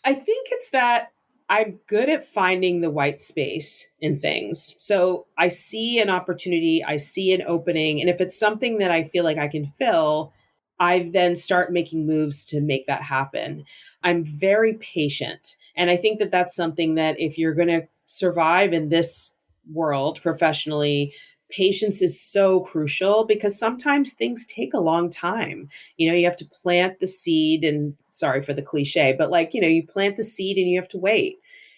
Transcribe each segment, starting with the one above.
I think it's that I'm good at finding the white space in things. So I see an opportunity, I see an opening, and if it's something that I feel like I can fill, I then start making moves to make that happen. I'm very patient. And I think that that's something that if you're going to survive in this world professionally, patience is so crucial because sometimes things take a long time. You have to plant the seed, and sorry for the cliche, but like, you plant the seed and you have to wait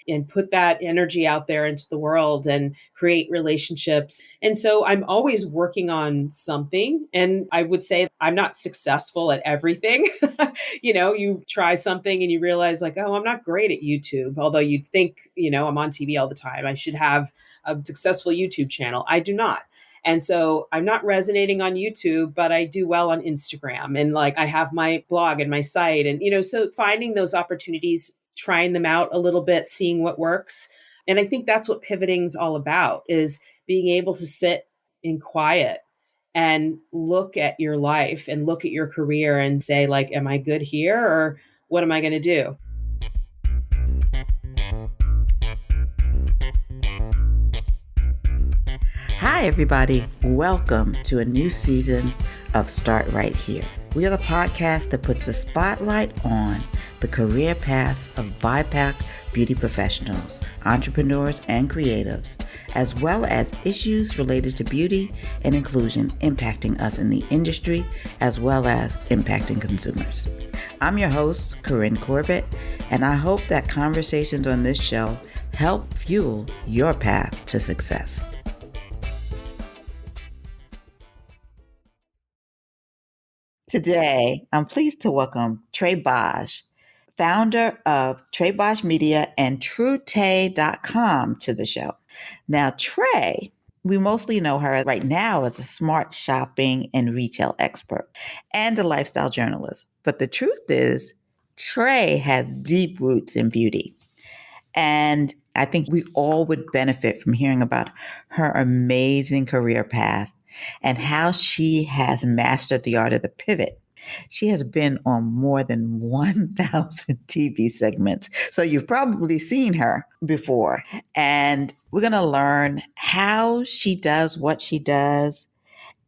and put that energy out there into the world and create relationships. And so I'm always working on something. And I would say I'm not successful at everything. You try something and you realize, like, oh, I'm not great at YouTube. Although you'd think, I'm on TV all the time, I should have a successful YouTube channel. I do not. And so I'm not resonating on YouTube, but I do well on Instagram. And like I have my blog and my site. And, so finding those opportunities, trying them out a little bit, seeing what works. And I think that's what pivoting's all about, is being able to sit in quiet and look at your life and look at your career and say, like, am I good here, or what am I going to do? Hi, everybody. Welcome to a new season of Start Right Here. We are the podcast that puts the spotlight on the career paths of BIPOC beauty professionals, entrepreneurs, and creatives, as well as issues related to beauty and inclusion impacting us in the industry, as well as impacting consumers. I'm your host, Corinne Corbett, and I hope that conversations on this show help fuel your path to success. Today, I'm pleased to welcome Trae Bodge, founder of Trae Bodge Media and TrueTay.com, to the show. Now, Trae, we mostly know her right now as a smart shopping and retail expert and a lifestyle journalist. But the truth is, Trae has deep roots in beauty. And I think we all would benefit from hearing about her amazing career path and how she has mastered the art of the pivot. She has been on more than 1,000 TV segments, so you've probably seen her before. And we're going to learn how she does what she does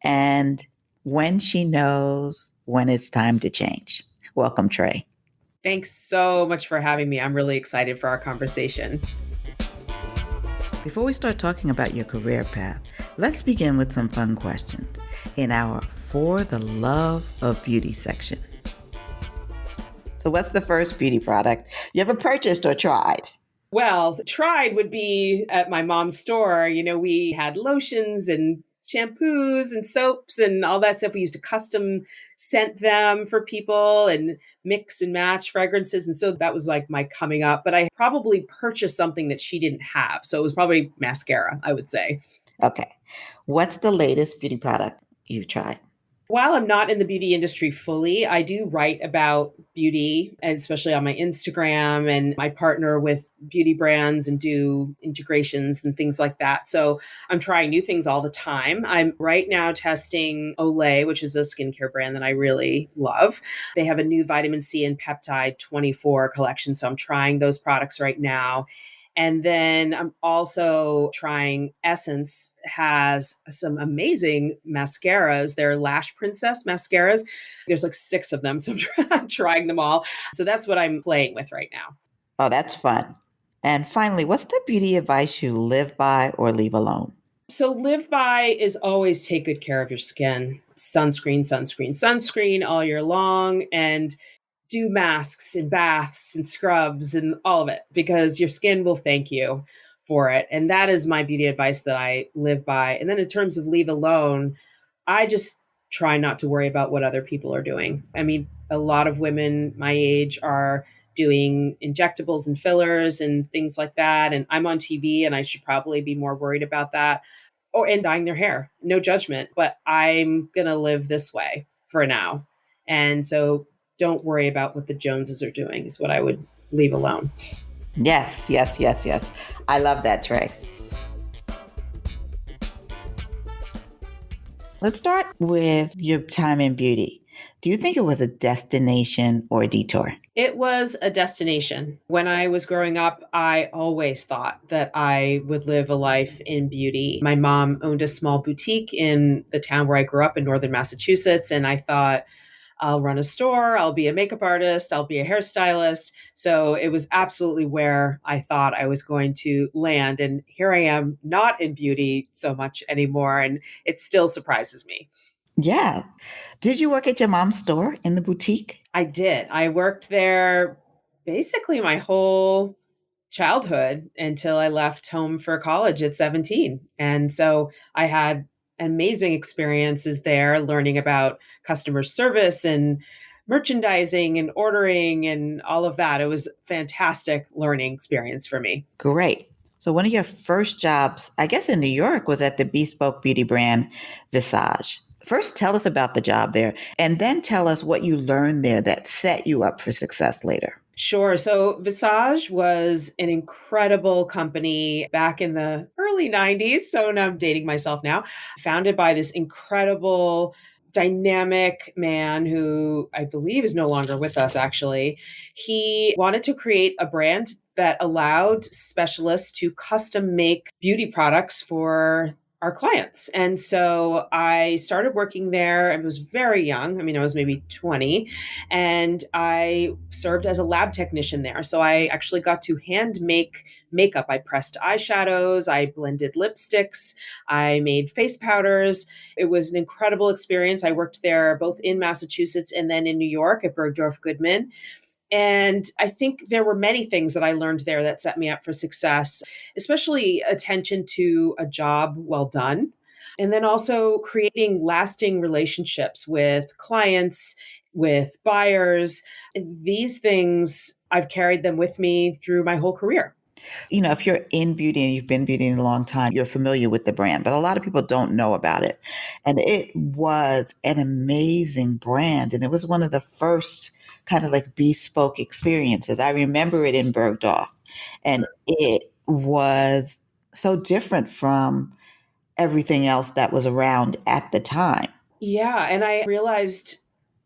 and when she knows when it's time to change. Welcome, Trae. Thanks so much for having me. I'm really excited for our conversation. Before we start talking about your career path, let's begin with some fun questions in our For the Love of Beauty section. So what's the first beauty product you ever purchased or tried? Well, tried would be at my mom's store. We had lotions and shampoos and soaps and all that stuff. We used to custom scent them for people and mix and match fragrances. And so that was like my coming up. But I probably purchased something that she didn't have. So it was probably mascara, I would say. Okay. What's the latest beauty product you've tried? While I'm not in the beauty industry fully, I do write about beauty, and especially on my Instagram, and I partner with beauty brands and do integrations and things like that. So I'm trying new things all the time. I'm right now testing Olay, which is a skincare brand that I really love. They have a new vitamin C and peptide 24 collection. So I'm trying those products right now. And then I'm also trying Essence has some amazing mascaras. They're Lash Princess mascaras. There's like 6 of them. So I'm trying them all. So that's what I'm playing with right now. Oh, that's fun. And finally, what's the beauty advice you live by or leave alone? So live by is always take good care of your skin. Sunscreen, sunscreen, sunscreen all year long. And do masks and baths and scrubs and all of it, because your skin will thank you for it. And that is my beauty advice that I live by. And then in terms of leave alone, I just try not to worry about what other people are doing. I mean, a lot of women my age are doing injectables and fillers and things like that. And I'm on TV and I should probably be more worried about that, and dyeing their hair. No judgment, but I'm going to live this way for now. And so don't worry about what the Joneses are doing is what I would leave alone. Yes. I love that, Trae. Let's start with your time in beauty. Do you think it was a destination or a detour? It was a destination. When I was growing up, I always thought that I would live a life in beauty. My mom owned a small boutique in the town where I grew up in northern Massachusetts, and I thought, I'll run a store, I'll be a makeup artist, I'll be a hairstylist. So it was absolutely where I thought I was going to land. And here I am, not in beauty so much anymore. And it still surprises me. Yeah. Did you work at your mom's store in the boutique? I did. I worked there basically my whole childhood until I left home for college at 17. And so I had amazing experiences there learning about customer service and merchandising and ordering and all of that. It was fantastic learning experience for me. Great. So one of your first jobs, I guess in New York, was at the bespoke beauty brand Visage. First, tell us about the job there, and then tell us what you learned there that set you up for success later. Sure. So Visage was an incredible company back in the early 90s. So now I'm dating myself now, founded by this incredible, dynamic man who I believe is no longer with us, actually. He wanted to create a brand that allowed specialists to custom make beauty products for our clients. And so I started working there. I was very young. I mean, I was maybe 20, and I served as a lab technician there. So I actually got to hand make makeup. I pressed eyeshadows, I blended lipsticks, I made face powders. It was an incredible experience. I worked there both in Massachusetts and then in New York at Bergdorf Goodman. And I think there were many things that I learned there that set me up for success, especially attention to a job well done. And then also creating lasting relationships with clients, with buyers. And these things, I've carried them with me through my whole career. If you're in beauty and you've been beauty in a long time, you're familiar with the brand, but a lot of people don't know about it. And it was an amazing brand. And it was one of the first kind of like bespoke experiences. I remember it in Bergdorf, and it was so different from everything else that was around at the time. Yeah. And I realized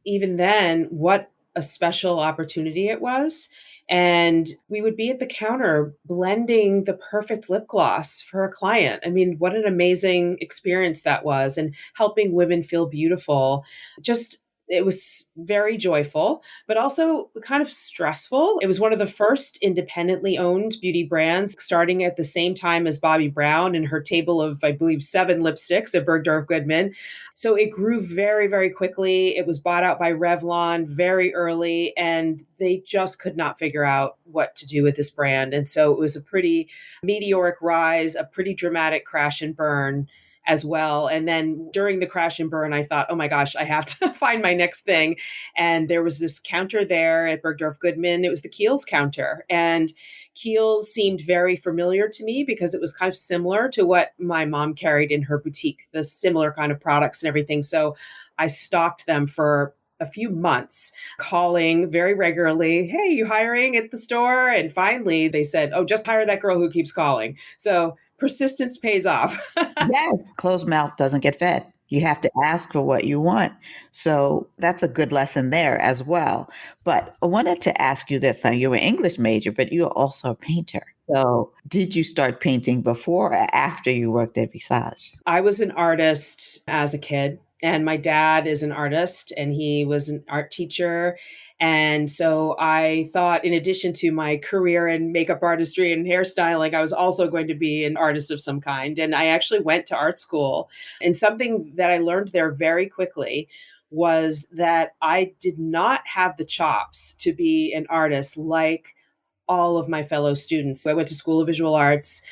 even then what a special opportunity it was. And we would be at the counter blending the perfect lip gloss for a client. I mean, what an amazing experience that was, and helping women feel beautiful. Just, it was very joyful, but also kind of stressful. It was one of the first independently owned beauty brands, starting at the same time as Bobbi Brown and her table of, I believe, 7 lipsticks at Bergdorf Goodman. So it grew very, very quickly. It was bought out by Revlon very early, and they just could not figure out what to do with this brand. And so it was a pretty meteoric rise, a pretty dramatic crash and burn as well. And then during the crash and burn, I thought, oh my gosh, I have to find my next thing. And there was this counter there at Bergdorf Goodman. It was the Kiehl's counter. And Kiehl's seemed very familiar to me because it was kind of similar to what my mom carried in her boutique, the similar kind of products and everything. So I stocked them for a few months, calling very regularly, hey, you hiring at the store? And finally they said, oh, just hire that girl who keeps calling. So persistence pays off. Yes, closed mouth doesn't get fed. You have to ask for what you want. So that's a good lesson there as well. But I wanted to ask you this. Now, you're an English major, but you're also a painter. So did you start painting before or after you worked at Visage? I was an artist as a kid, and my dad is an artist, and he was an art teacher. And so I thought, in addition to my career in makeup artistry and hairstyling, I was also going to be an artist of some kind. And I actually went to art school. And something that I learned there very quickly was that I did not have the chops to be an artist like all of my fellow students. I went to School of Visual Arts.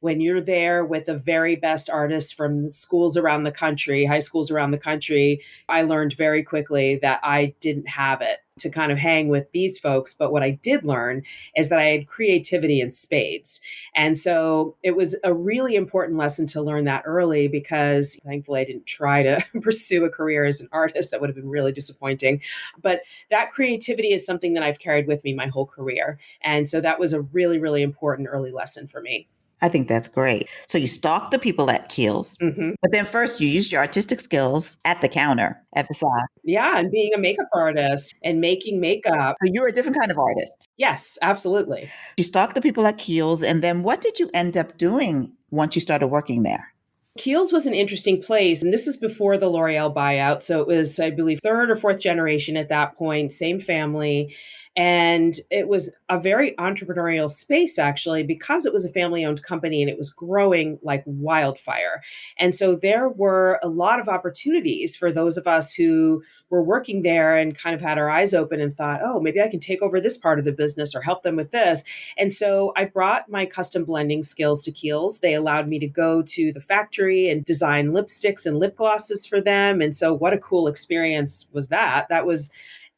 When you're there with the very best artists from schools around the country, high schools around the country, I learned very quickly that I didn't have it to kind of hang with these folks. But what I did learn is that I had creativity in spades. And so it was a really important lesson to learn that early, because thankfully I didn't try to pursue a career as an artist. That would have been really disappointing. But that creativity is something that I've carried with me my whole career. And so that was a really, really important early lesson for me. I think that's great. So you stalked the people at Kiehl's, Hmm. but then first you used your artistic skills at the counter at Visage. Yeah, and being a makeup artist and making makeup. So you were a different kind of artist. Yes, absolutely. You stalked the people at Kiehl's, and then what did you end up doing once you started working there? Kiehl's was an interesting place, and this is before the L'Oreal buyout. So it was, I believe, third or fourth generation at that point, same family. And it was a very entrepreneurial space, actually, because it was a family owned company and it was growing like wildfire. And so there were a lot of opportunities for those of us who were working there and kind of had our eyes open and thought, oh, maybe I can take over this part of the business or help them with this. And so I brought my custom blending skills to Kiehl's. They allowed me to go to the factory and design lipsticks and lip glosses for them. And so, what a cool experience was that! That was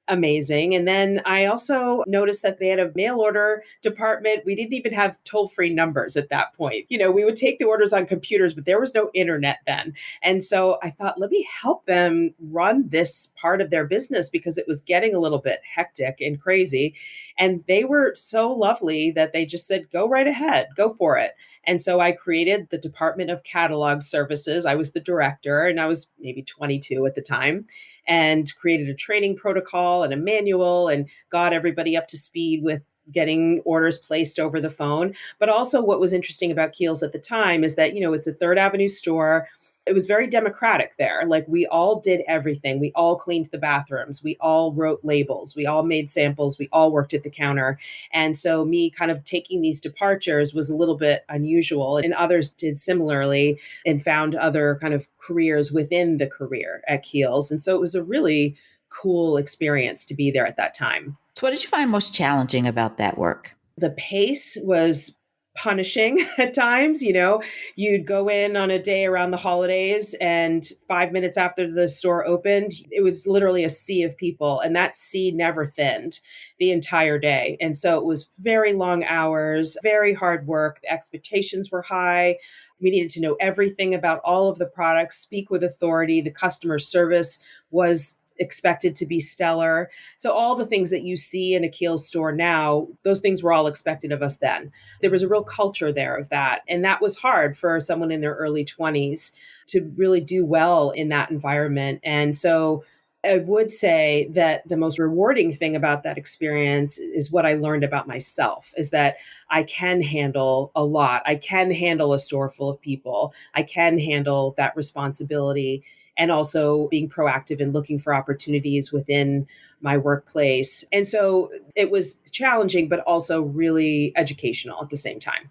amazing. And then I also noticed that they had a mail order department. We didn't even have toll free numbers at that point. We would take the orders on computers, but there was no internet then. And so I thought, let me help them run this part of their business because it was getting a little bit hectic and crazy. And they were so lovely that they just said, go right ahead, go for it. And so I created the Department of Catalog Services. I was the director and I was maybe 22 at the time, and created a training protocol and a manual and got everybody up to speed with getting orders placed over the phone. But also, what was interesting about Kiehl's at the time is that, it's a Third Avenue store. It was very democratic there. Like, we all did everything. We all cleaned the bathrooms. We all wrote labels. We all made samples. We all worked at the counter. And so, me kind of taking these departures was a little bit unusual. And others did similarly and found other kind of careers within the career at Kiehl's. And so, it was a really cool experience to be there at that time. So what did you find most challenging about that work? The pace was punishing at times. You'd go in on a day around the holidays, and 5 minutes after the store opened, it was literally a sea of people, and that sea never thinned the entire day. And so it was very long hours, very hard work. The expectations were high. We needed to know everything about all of the products, speak with authority. The customer service was expected to be stellar. So all the things that you see in a Kiehl store now, those things were all expected of us then. There was a real culture there of that. And that was hard for someone in their early 20s to really do well in that environment. And so I would say that the most rewarding thing about that experience is what I learned about myself, is that I can handle a lot. I can handle a store full of people. I can handle that responsibility, and also being proactive and looking for opportunities within my workplace. And so it was challenging, but also really educational at the same time.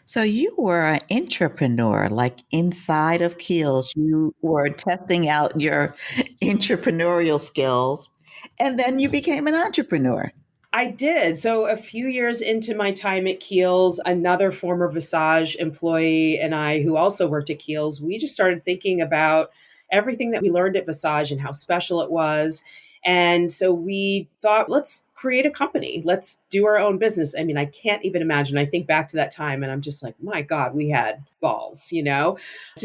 So you were an entrepreneur, like inside of Kiehl's, you were testing out your entrepreneurial skills, and then you became an entrepreneur. I did. So a few years into my time at Kiehl's, another former Visage employee and I, who also worked at Kiehl's, we just started thinking about everything that we learned at Visage and how special it was. And so we thought, let's create a company. Let's do our own business. I mean, I can't even imagine. I think back to that time and I'm just like, my God, we had balls, to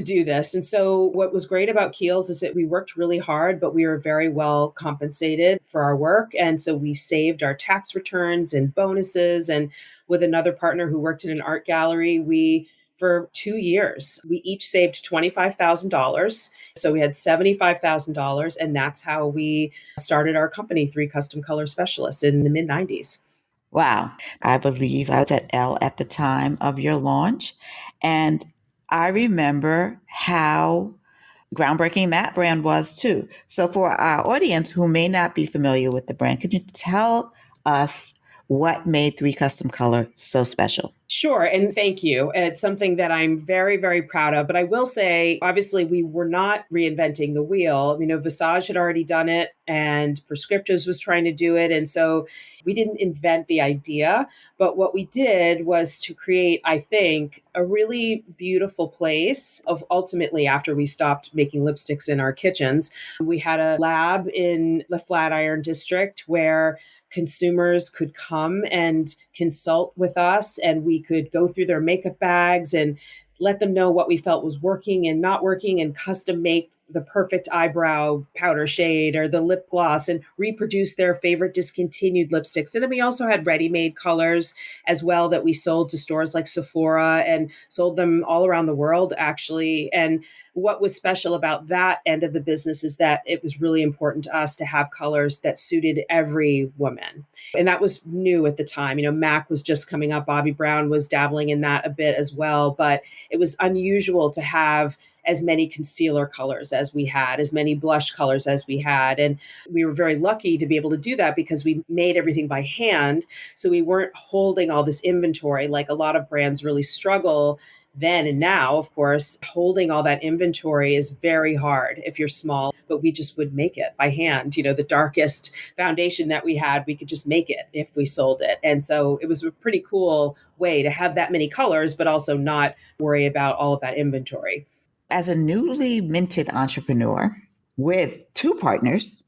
do this. And so what was great about Kiehl's is that we worked really hard, but we were very well compensated for our work. And so we saved our tax returns and bonuses. And with another partner who worked in an art gallery, for 2 years, we each saved $25,000. So we had $75,000. And that's how we started our company, Three Custom Color Specialists, in the mid 90s. Wow. I believe I was at Elle at the time of your launch. And I remember how groundbreaking that brand was too. So for our audience who may not be familiar with the brand, could you tell us what made Three Custom Color so special? Sure. And thank you. It's something that I'm very, very proud of. But I will say, obviously, we were not reinventing the wheel. Visage had already done it and Prescriptives was trying to do it. And so we didn't invent the idea. But what we did was to create, I think, a really beautiful place of ultimately, after we stopped making lipsticks in our kitchens, we had a lab in the Flatiron district where consumers could come and consult with us, and we could go through their makeup bags and let them know what we felt was working and not working, and custom make the perfect eyebrow powder shade or the lip gloss and reproduce their favorite discontinued lipsticks. And then we also had ready-made colors as well that we sold to stores like Sephora and sold them all around the world, actually. And what was special about that end of the business is that it was really important to us to have colors that suited every woman. And that was new at the time. MAC was just coming up. Bobbi Brown was dabbling in that a bit as well. But it was unusual to have as many concealer colors as we had, as many blush colors as we had. And we were very lucky to be able to do that because we made everything by hand. So we weren't holding all this inventory like a lot of brands really struggle then and now. Of course, holding all that inventory is very hard if you're small, but we just would make it by hand. The darkest foundation that we had, we could just make it if we sold it. And so it was a pretty cool way to have that many colors, but also not worry about all of that inventory. As a newly minted entrepreneur with two partners,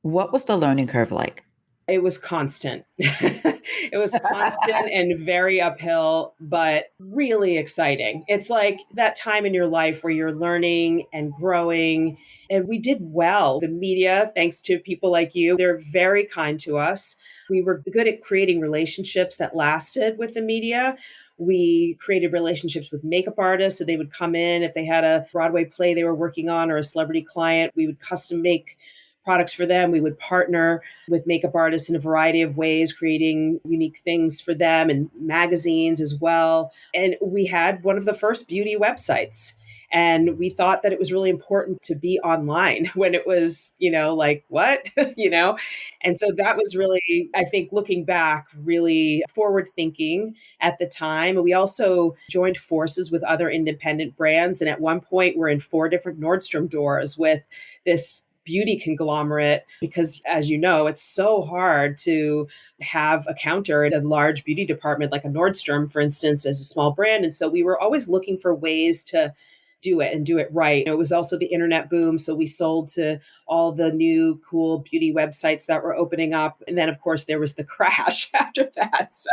what was the learning curve like? It was constant. It was constant and very uphill, but really exciting. It's like that time in your life where you're learning and growing. And we did well. The media, thanks to people like you, they're very kind to us. We were good at creating relationships that lasted with the media. We created relationships with makeup artists. So they would come in if they had a Broadway play they were working on or a celebrity client. We would custom make products for them. We would partner with makeup artists in a variety of ways, creating unique things for them and magazines as well. And we had one of the first beauty websites. And we thought that it was really important to be online when it was, like, what, And so that was really, I think, looking back, really forward thinking at the time. We also joined forces with other independent brands. And at one point, we're in 4 different Nordstrom doors with this beauty conglomerate because, as you know, it's so hard to have a counter at a large beauty department like a Nordstrom, for instance, as a small brand. And so we were always looking for ways to do it and do it right. It was also the internet boom. So we sold to all the new cool beauty websites that were opening up. And then, of course, there was the crash after that. So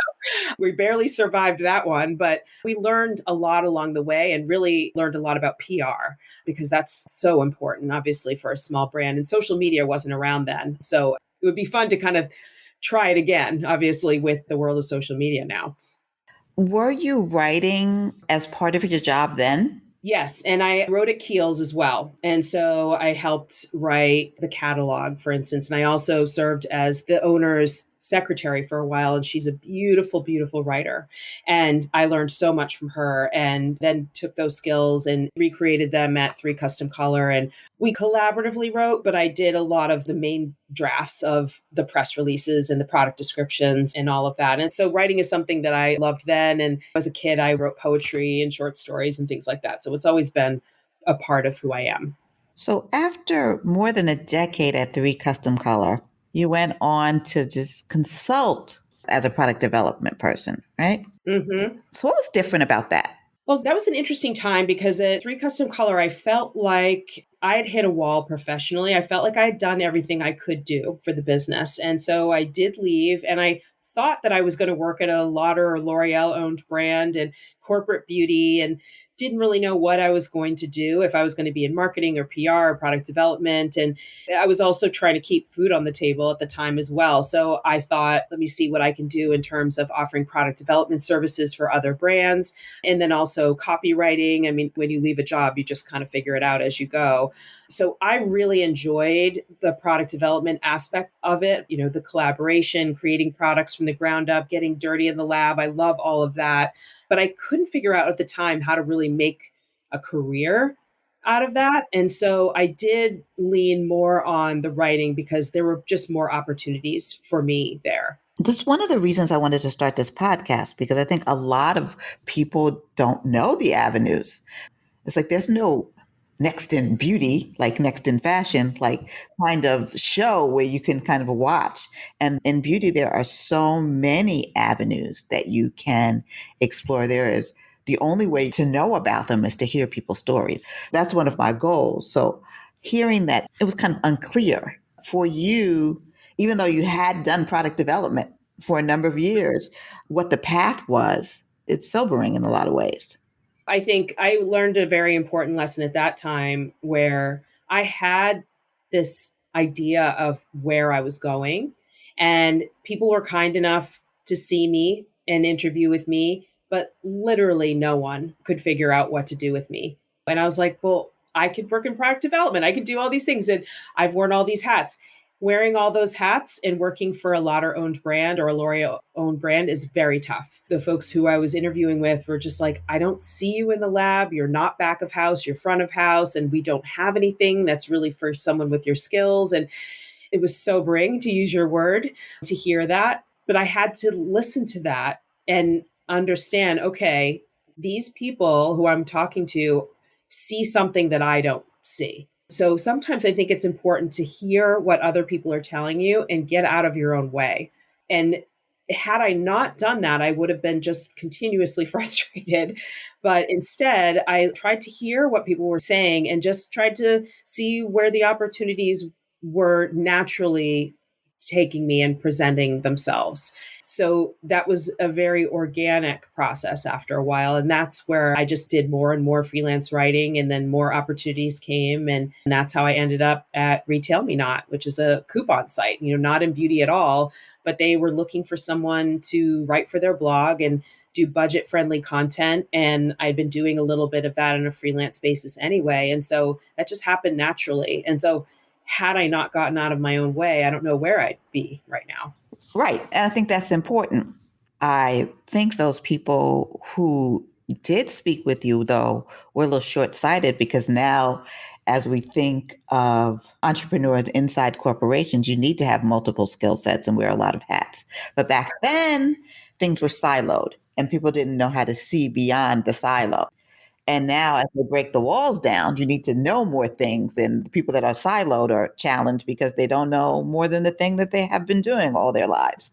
we barely survived that one, but we learned a lot along the way and really learned a lot about PR because that's so important, obviously, for a small brand. And social media wasn't around then. So it would be fun to kind of try it again, obviously, with the world of social media now. Were you writing as part of your job then? Yes, and I wrote at Kiehl's as well. And so I helped write the catalog, for instance. And I also served as the owner's secretary for a while. And she's a beautiful, beautiful writer. And I learned so much from her and then took those skills and recreated them at 3 Custom Color. And we collaboratively wrote, but I did a lot of the main drafts of the press releases and the product descriptions and all of that. And so writing is something that I loved then. And as a kid, I wrote poetry and short stories and things like that. So it's always been a part of who I am. So after more than a decade at 3 Custom Color, you went on to just consult as a product development person, right? Mm-hmm. So what was different about that? Well, that was an interesting time because at 3 Custom Color, I felt like I had hit a wall professionally. I felt like I had done everything I could do for the business. And so I did leave and I thought that I was going to work at a Lauder or L'Oreal owned brand and corporate beauty and didn't really know what I was going to do, if I was going to be in marketing or PR or product development. And I was also trying to keep food on the table at the time as well. So I thought, let me see what I can do in terms of offering product development services for other brands. And then also copywriting. I mean, when you leave a job, you just kind of figure it out as you go. So I really enjoyed the product development aspect of it, the collaboration, creating products from the ground up, getting dirty in the lab. I love all of that. But I couldn't figure out at the time how to really make a career out of that. And so I did lean more on the writing because there were just more opportunities for me there. That's one of the reasons I wanted to start this podcast, because I think a lot of people don't know the avenues. It's like there's no next in beauty, like next in fashion, like kind of show where you can kind of watch. And in beauty, there are so many avenues that you can explore. There is the only way to know about them is to hear people's stories. That's one of my goals. So hearing that it was kind of unclear for you, even though you had done product development for a number of years, what the path was, it's sobering in a lot of ways. I think I learned a very important lesson at that time where I had this idea of where I was going, and people were kind enough to see me and interview with me, but literally no one could figure out what to do with me. And I was like, well, I could work in product development. I could do all these things. And I've worn all these hats. Wearing all those hats and working for a Lauder owned brand or a L'Oreal owned brand is very tough. The folks who I was interviewing with were just like, I don't see you in the lab. You're not back of house, you're front of house, and we don't have anything that's really for someone with your skills. And it was sobering, to use your word, to hear that. But I had to listen to that and understand, okay, these people who I'm talking to see something that I don't see. So sometimes I think it's important to hear what other people are telling you and get out of your own way. And had I not done that, I would have been just continuously frustrated. But instead, I tried to hear what people were saying and just tried to see where the opportunities were naturally taking me and presenting themselves. So that was a very organic process after a while. And that's where I just did more and more freelance writing, and then more opportunities came. And that's how I ended up at Retail Me Not, which is a coupon site, not in beauty at all, but they were looking for someone to write for their blog and do budget friendly content. And I'd been doing a little bit of that on a freelance basis anyway. And so that just happened naturally. And so had I not gotten out of my own way, I don't know where I'd be right now. Right. And I think that's important. I think those people who did speak with you, though, were a little short sighted because now, as we think of entrepreneurs inside corporations, you need to have multiple skill sets and wear a lot of hats. But back then, things were siloed and people didn't know how to see beyond the silo. And now, as they break the walls down, you need to know more things. And the people that are siloed are challenged because they don't know more than the thing that they have been doing all their lives.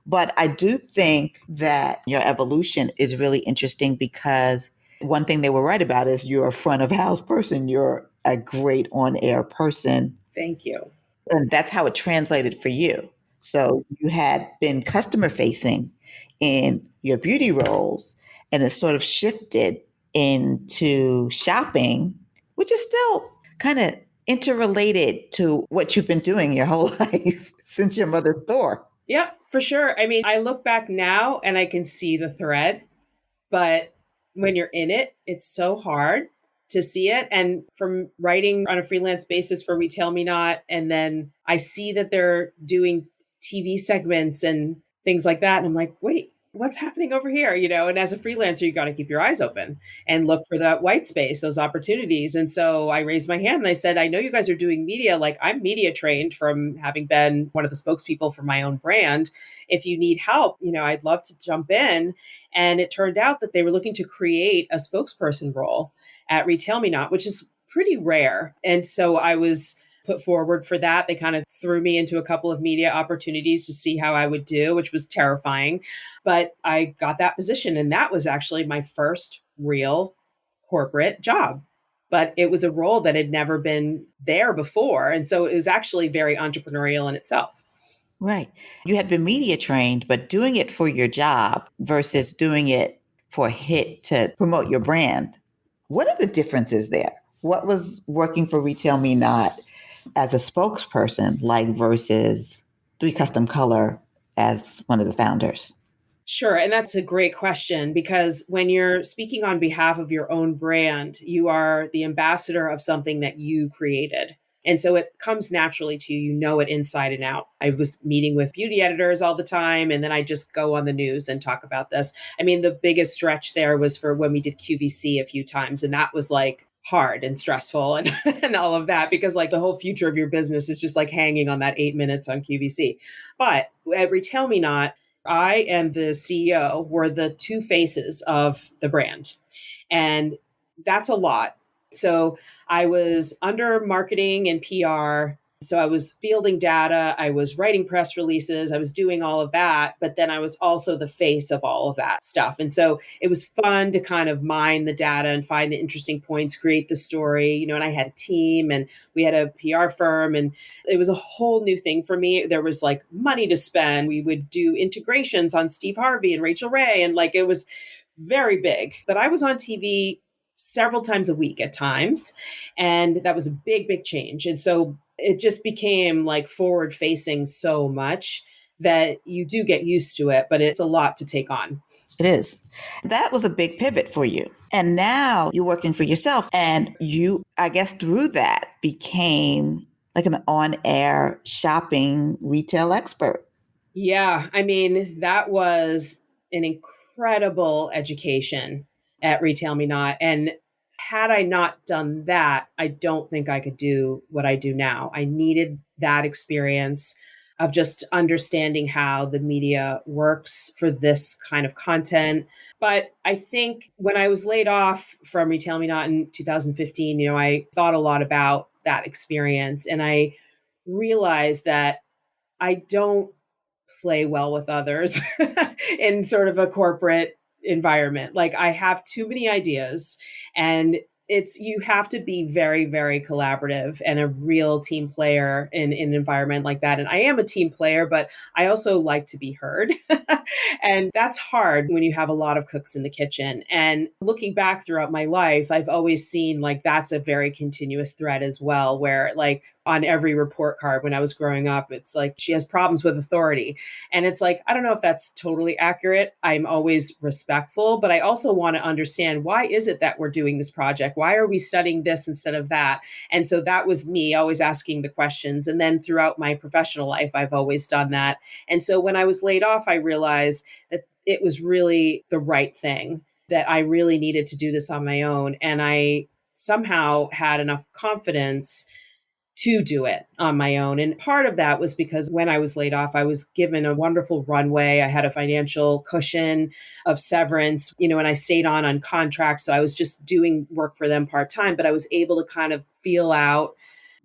But I do think that your evolution is really interesting because one thing they were right about is you're a front of house person. You're a great on air person. Thank you. And that's how it translated for you. So you had been customer facing in your beauty roles, and it sort of shifted into shopping, which is still kind of interrelated to what you've been doing your whole life since your mother's store. Yeah, for sure. I mean, I look back now and I can see the thread, but when you're in it, it's so hard to see it. And from writing on a freelance basis for Retail Me Not, and then I see that they're doing TV segments and things like that. And I'm like, wait, what's happening over here? And as a freelancer, you got to keep your eyes open and look for that white space, those opportunities. And so I raised my hand and I said, I know you guys are doing media. Like, I'm media trained from having been one of the spokespeople for my own brand. If you need help, I'd love to jump in. And it turned out that they were looking to create a spokesperson role at Retail Me Not, which is pretty rare. And so I was put forward for that. They kind of threw me into a couple of media opportunities to see how I would do, which was terrifying. But I got that position. And that was actually my first real corporate job. But it was a role that had never been there before. And so it was actually very entrepreneurial in itself. Right. You had been media trained, but doing it for your job versus doing it for a hit to promote your brand. What are the differences there? What was working for Retail Me Not as a spokesperson like versus Three Custom Color as one of the founders? Sure. And that's a great question, because when you're speaking on behalf of your own brand, you are the ambassador of something that you created. And so it comes naturally to you, it inside and out. I was meeting with beauty editors all the time, and then I just go on the news and talk about this. I mean, the biggest stretch there was for when we did QVC a few times, and that was like hard and stressful and, and all of that, because like the whole future of your business is just like hanging on that 8 minutes on QVC. But at Retail Me Not, I and the CEO were the two faces of the brand. And that's a lot. So I was under marketing and PR. So I was fielding data, I was writing press releases, I was doing all of that, but then I was also the face of all of that stuff. And so it was fun to kind of mine the data and find the interesting points, create the story, and I had a team and we had a PR firm, and it was a whole new thing for me. There was like money to spend. We would do integrations on Steve Harvey and Rachel Ray, and like it was very big. But I was on TV several times a week at times. And that was a big, big change. And so it just became like forward facing so much that you do get used to it, but it's a lot to take on. It is. That was a big pivot for you. And now you're working for yourself. And you, I guess, through that became like an on air shopping retail expert. Yeah, I mean, that was an incredible education at Retail Me Not. And had I not done that, I don't think I could do what I do now. I needed that experience of just understanding how the media works for this kind of content. But I think when I was laid off from Retail Me Not in 2015, I thought a lot about that experience, and I realized that I don't play well with others in sort of a corporate environment. Like, I have too many ideas, and you have to be very, very collaborative and a real team player in an environment like that. And I am a team player, but I also like to be heard. And that's hard when you have a lot of cooks in the kitchen. And looking back throughout my life, I've always seen like that's a very continuous thread as well, where like on every report card when I was growing up, it's like she has problems with authority. And it's like, I don't know if that's totally accurate. I'm always respectful, but I also want to understand, why is it that we're doing this project? Why are we studying this instead of that? And so that was me always asking the questions. And then throughout my professional life, I've always done that. And so when I was laid off, I realized that it was really the right thing, that I really needed to do this on my own. And I somehow had enough confidence to do it on my own. And part of that was because when I was laid off, I was given a wonderful runway. I had a financial cushion of severance, and I stayed on contract. So I was just doing work for them part time, but I was able to kind of feel out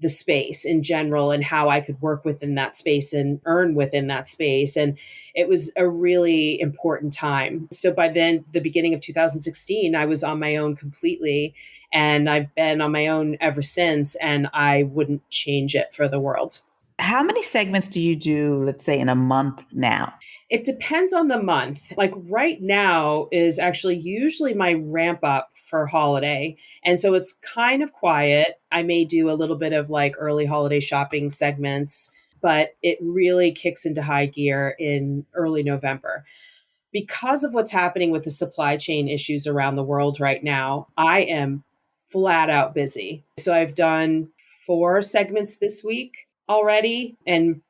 the space in general and how I could work within that space and earn within that space. And it was a really important time. So by then, the beginning of 2016, I was on my own completely. And I've been on my own ever since. And I wouldn't change it for the world. How many segments do you do, let's say, in a month now? It depends on the month. Like right now is actually usually my ramp up for holiday. And so it's kind of quiet. I may do a little bit of like early holiday shopping segments, but it really kicks into high gear in early November. Because of what's happening with the supply chain issues around the world right now, I am flat out busy. So I've done 4 segments this week already and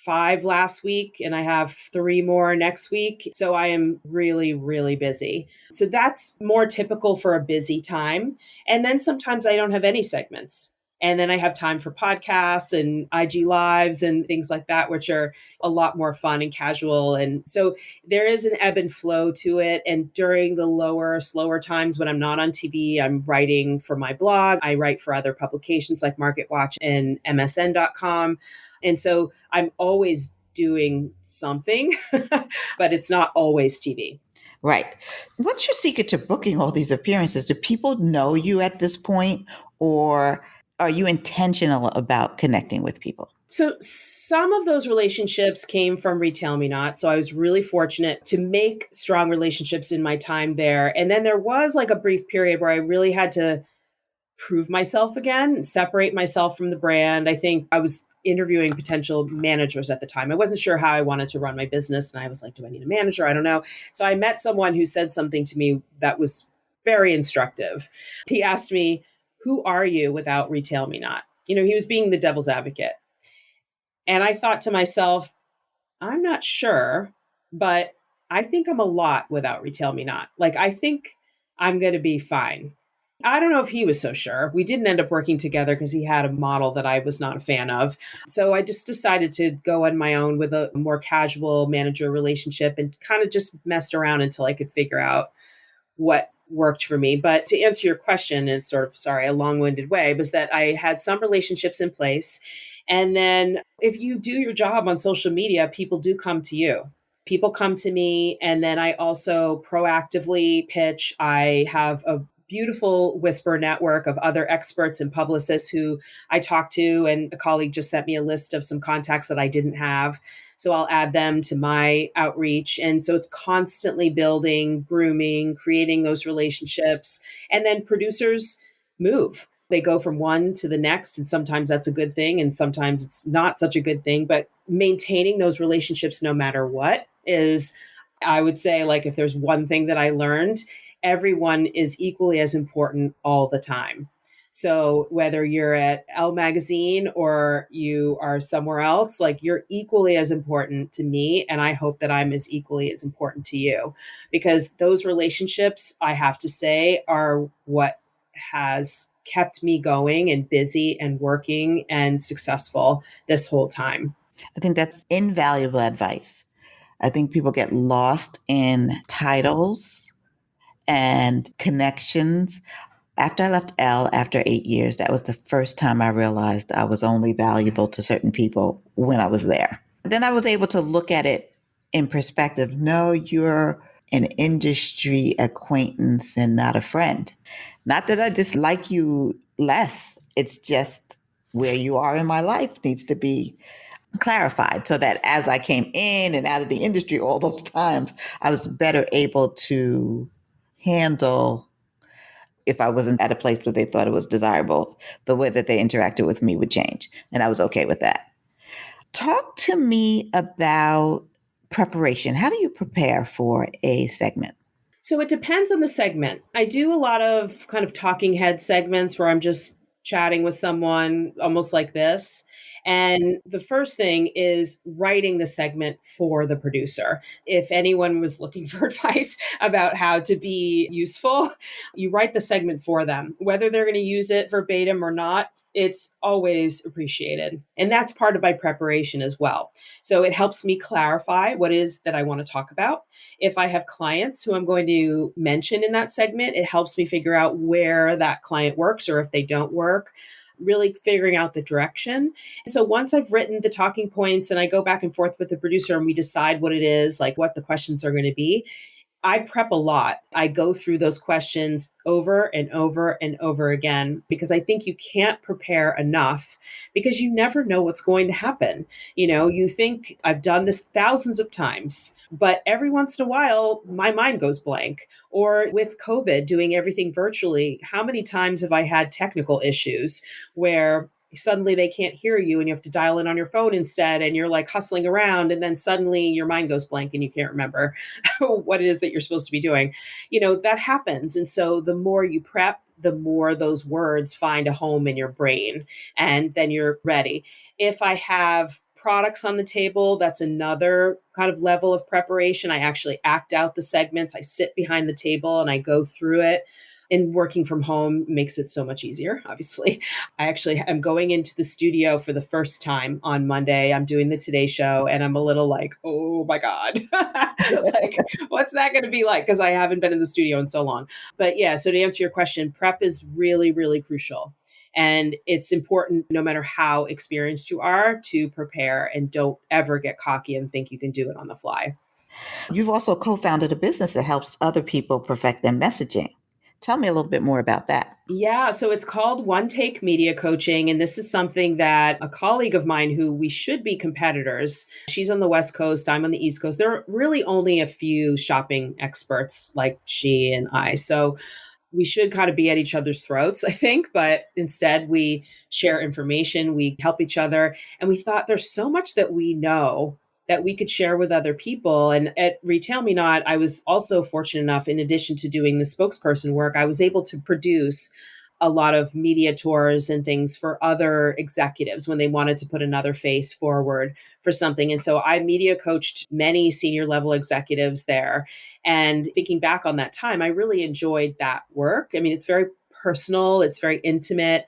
5 last week, and I have 3 more next week. So I am really, really busy. So that's more typical for a busy time. And then sometimes I don't have any segments. And then I have time for podcasts and IG lives and things like that, which are a lot more fun and casual. And so there is an ebb and flow to it. And during the lower, slower times when I'm not on TV, I'm writing for my blog. I write for other publications like MarketWatch and MSN.com. And so I'm always doing something, but it's not always TV. Right. What's your secret to booking all these appearances? Do people know you at this point, or are you intentional about connecting with people? So some of those relationships came from Retail Me Not. So I was really fortunate to make strong relationships in my time there. And then there was like a brief period where I really had to prove myself again, separate myself from the brand. I think I was interviewing potential managers at the time. I wasn't sure how I wanted to run my business. And I was like, do I need a manager? I don't know. So I met someone who said something to me that was very instructive. He asked me, who are you without Retail Me Not? He was being the devil's advocate. And I thought to myself, I'm not sure, but I think I'm a lot without Retail Me Not. Like, I think I'm going to be fine. I don't know if he was so sure. We didn't end up working together because he had a model that I was not a fan of. So I just decided to go on my own with a more casual manager relationship and kind of just messed around until I could figure out what worked for me. But to answer your question in sort of, sorry, a long-winded way, was that I had some relationships in place. And then if you do your job on social media, people do come to you. People come to me. And then I also proactively pitch. I have a beautiful whisper network of other experts and publicists who I talk to. And a colleague just sent me a list of some contacts that I didn't have. So I'll add them to my outreach. And so it's constantly building, grooming, creating those relationships. And then producers move. They go from one to the next. And sometimes that's a good thing. And sometimes it's not such a good thing. But maintaining those relationships no matter what is, I would say, like, if there's one thing that I learned, everyone is equally as important all the time. So whether you're at Elle Magazine or you are somewhere else, like, you're equally as important to me. And I hope that I'm as equally as important to you, because those relationships, I have to say, are what has kept me going and busy and working and successful this whole time. I think that's invaluable advice. I think people get lost in titles and connections. After I left Elle after 8 years, that was the first time I realized I was only valuable to certain people when I was there. Then I was able to look at it in perspective. No, you're an industry acquaintance and not a friend. Not that I dislike you less. It's just where you are in my life needs to be clarified so that as I came in and out of the industry all those times, I was better able to handle if I wasn't at a place where they thought it was desirable, the way that they interacted with me would change. And I was okay with that. Talk to me about preparation. How do you prepare for a segment? So it depends on the segment. I do a lot of kind of talking head segments where I'm just chatting with someone almost like this. And the first thing is writing the segment for the producer. If anyone was looking for advice about how to be useful, you write the segment for them. Whether they're going to use it verbatim or not, it's always appreciated. And that's part of my preparation as well. So it helps me clarify what it is that I want to talk about. If I have clients who I'm going to mention in that segment, it helps me figure out where that client works or if they don't work, really figuring out the direction. So once I've written the talking points and I go back and forth with the producer and we decide what it is, like what the questions are going to be, I prep a lot. I go through those questions over and over and over again because I think you can't prepare enough because you never know what's going to happen. You think I've done this thousands of times, but every once in a while, my mind goes blank. Or with COVID, doing everything virtually, how many times have I had technical issues where suddenly they can't hear you and you have to dial in on your phone instead and you're like hustling around and then suddenly your mind goes blank and you can't remember what it is that you're supposed to be doing. That happens. And so the more you prep, the more those words find a home in your brain and then you're ready. If I have products on the table, that's another kind of level of preparation. I actually act out the segments. I sit behind the table and I go through it. And working from home makes it so much easier, obviously. I actually am going into the studio for the first time on Monday. I'm doing the Today Show and I'm a little like, oh my God, like, what's that going to be like? Because I haven't been in the studio in so long. But yeah, so to answer your question, prep is really, really crucial. And it's important, no matter how experienced you are, to prepare and don't ever get cocky and think you can do it on the fly. You've also co founded a business that helps other people perfect their messaging. Tell me a little bit more about that. Yeah, so it's called One Take Media Coaching. And this is something that a colleague of mine who we should be competitors, she's on the West Coast, I'm on the East Coast. There are really only a few shopping experts like she and I. So we should kind of be at each other's throats, I think, but instead we share information, we help each other. And we thought there's so much that we know that we could share with other people. And at Retail Me Not, I was also fortunate enough, in addition to doing the spokesperson work, I was able to produce a lot of media tours and things for other executives when they wanted to put another face forward for something. And so I media coached many senior level executives there. And thinking back on that time, I really enjoyed that work. I mean, it's very personal, it's very intimate.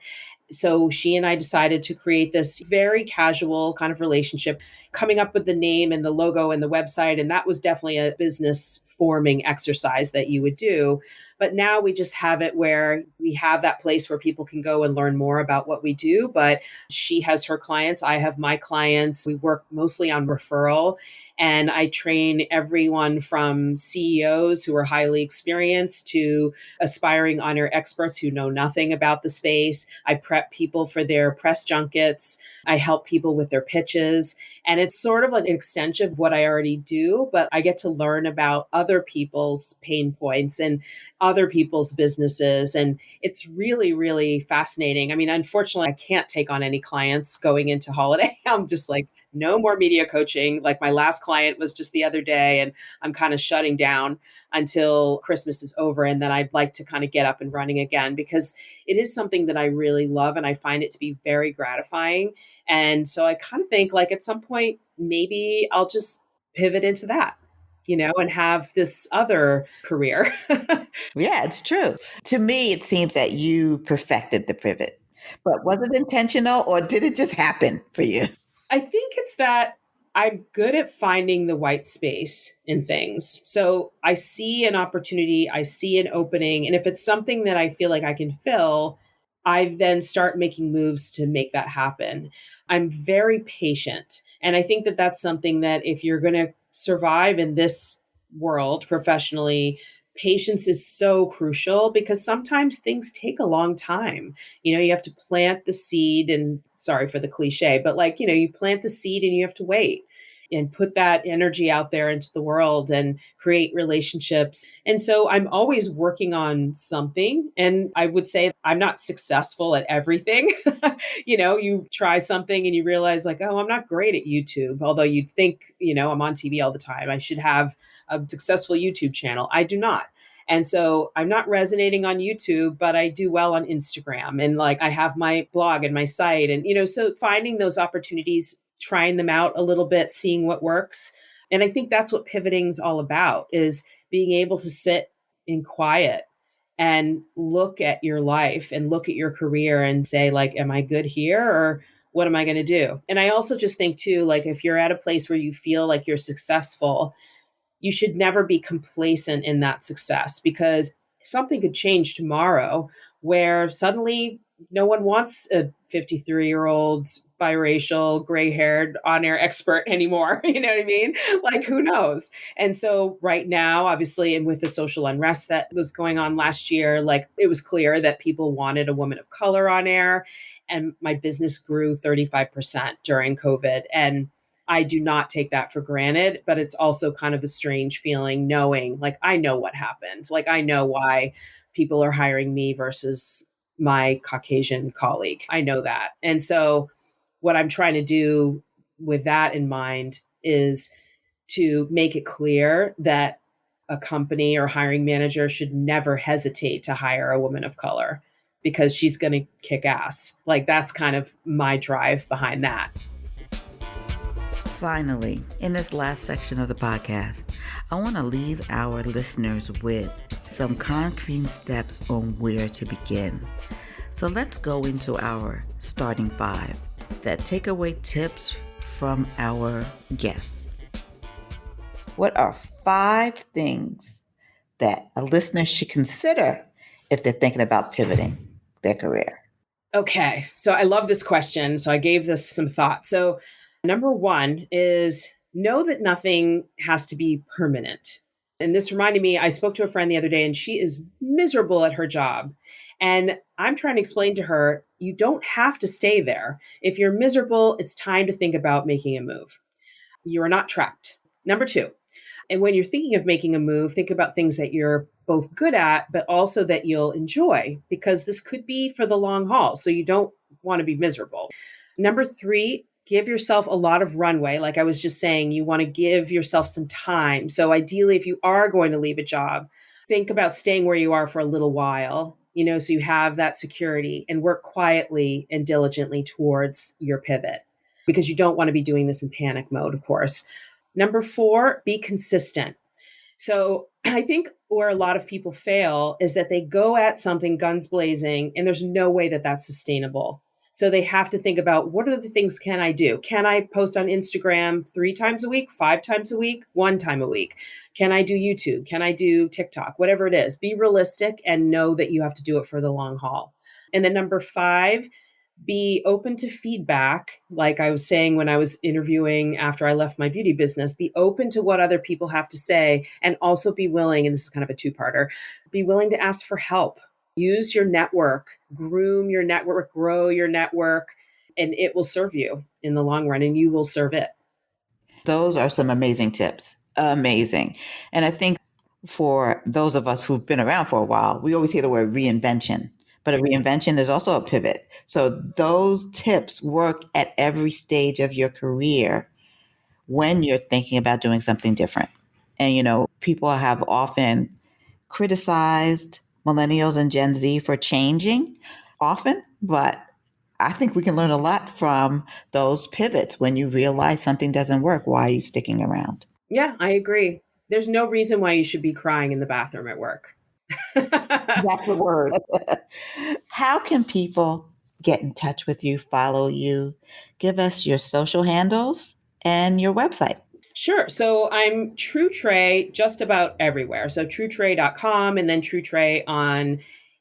So she and I decided to create this very casual kind of relationship. coming up with the name and the logo and the website. And that was definitely a business forming exercise that you would do. But now we just have it where we have that place where people can go and learn more about what we do. But she has her clients, I have my clients. We work mostly on referral. And I train everyone from CEOs who are highly experienced to aspiring honor experts who know nothing about the space. I prep people for their press junkets. I help people with their pitches. And it's sort of an extension of what I already do, but I get to learn about other people's pain points and other people's businesses. And it's really, really fascinating. I mean, unfortunately, I can't take on any clients going into holiday. I'm just like, no more media coaching. Like my last client was just the other day, and I'm kind of shutting down until Christmas is over. And then I'd like to kind of get up and running again because it is something that I really love and I find it to be very gratifying. And so I kind of think like at some point, maybe I'll just pivot into that, and have this other career. Yeah, it's true. To me, it seems that you perfected the pivot. But was it intentional or did it just happen for you? I think it's that I'm good at finding the white space in things. So I see an opportunity, I see an opening, and if it's something that I feel like I can fill, I then start making moves to make that happen. I'm very patient. And I think that that's something that if you're going to survive in this world professionally, patience is so crucial because sometimes things take a long time. You have to plant the seed, and sorry for the cliche, but like, you plant the seed and you have to wait and put that energy out there into the world and create relationships. And so I'm always working on something. And I would say I'm not successful at everything. You try something and you realize, like, oh, I'm not great at YouTube. Although you'd think, I'm on TV all the time. I should have a successful YouTube channel. I do not. And so I'm not resonating on YouTube, but I do well on Instagram. And like I have my blog and my site. And, so finding those opportunities, trying them out a little bit, seeing what works. And I think that's what pivoting is all about, is being able to sit in quiet and look at your life and look at your career and say, like, am I good here, or what am I going to do? And I also just think too, like, if you're at a place where you feel like you're successful, you should never be complacent in that success, because something could change tomorrow where suddenly no one wants a 53-year-old biracial gray-haired on-air expert anymore. You know what I mean? Like, who knows? And so right now, obviously, and with the social unrest that was going on last year, like, it was clear that people wanted a woman of color on air. And my business grew 35% during COVID. And I do not take that for granted, but it's also kind of a strange feeling knowing, like, I know what happened. Like, I know why people are hiring me versus my Caucasian colleague. I know that. And so what I'm trying to do with that in mind is to make it clear that a company or hiring manager should never hesitate to hire a woman of color because she's going to kick ass. Like, that's kind of my drive behind that. Finally, in this last section of the podcast, I want to leave our listeners with some concrete steps on where to begin. So let's go into our starting 5 that takeaway tips from our guests. What are 5 things that a listener should consider if they're thinking about pivoting their career? Okay, so I love this question. So I gave this some thought. So number 1 is know that nothing has to be permanent. And this reminded me, I spoke to a friend the other day and she is miserable at her job. And I'm trying to explain to her, you don't have to stay there. If you're miserable, it's time to think about making a move. You are not trapped. Number 2, and when you're thinking of making a move, think about things that you're both good at, but also that you'll enjoy, because this could be for the long haul. So you don't want to be miserable. Number 3, give yourself a lot of runway. Like I was just saying, you want to give yourself some time. So ideally, if you are going to leave a job, think about staying where you are for a little while, so you have that security, and work quietly and diligently towards your pivot, because you don't want to be doing this in panic mode, of course. Number 4, be consistent. So I think where a lot of people fail is that they go at something guns blazing and there's no way that that's sustainable. So they have to think about, what are the things can I do? Can I post on Instagram 3 times a week, 5 times a week, 1 time a week? Can I do YouTube? Can I do TikTok? Whatever it is, be realistic and know that you have to do it for the long haul. And then number 5, be open to feedback. Like I was saying when I was interviewing after I left my beauty business, be open to what other people have to say, and also be willing, and this is kind of a two-parter, be willing to ask for help. Use your network, groom your network, grow your network, and it will serve you in the long run, and you will serve it. Those are some amazing tips. Amazing. And I think for those of us who've been around for a while, we always hear the word reinvention, but a reinvention is also a pivot. So those tips work at every stage of your career when you're thinking about doing something different. And, people have often criticized millennials and Gen Z for changing often, but I think we can learn a lot from those pivots. When you realize something doesn't work, why are you sticking around? Yeah, I agree. There's no reason why you should be crying in the bathroom at work. That's the word. How can people get in touch with you, follow you? Give us your social handles and your website. Sure. So I'm True Trae just about everywhere. So truetrae.com, and then True Trae on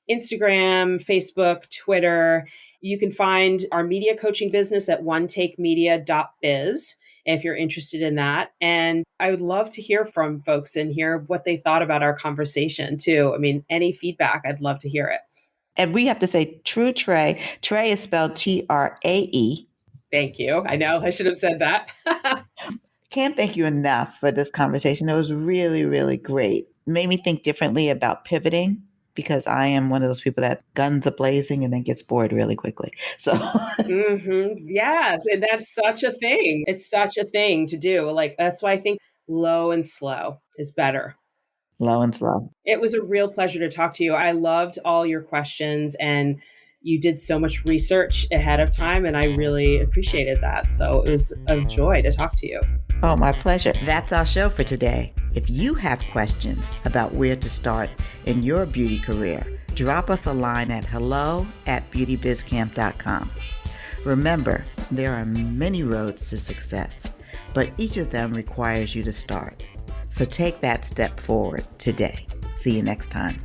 Instagram, Facebook, Twitter. You can find our media coaching business at onetakemedia.biz if you're interested in that. And I would love to hear from folks and hear what they thought about our conversation too. I mean, any feedback, I'd love to hear it. And we have to say True Trae. Trae is spelled Trae. Thank you. I know I should have said that. Can't thank you enough for this conversation. It was really, really great. Made me think differently about pivoting, because I am one of those people that guns a blazing and then gets bored really quickly. So Yes. And that's such a thing. It's such a thing to do. Like, that's why I think low and slow is better. low and slow. It was a real pleasure to talk to you. I loved all your questions, and you did so much research ahead of time, and I really appreciated that. So it was a joy to talk to you. Oh, my pleasure. That's our show for today. If you have questions about where to start in your beauty career, drop us a line at hello@beautybizcamp.com. Remember, there are many roads to success, but each of them requires you to start. So take that step forward today. See you next time.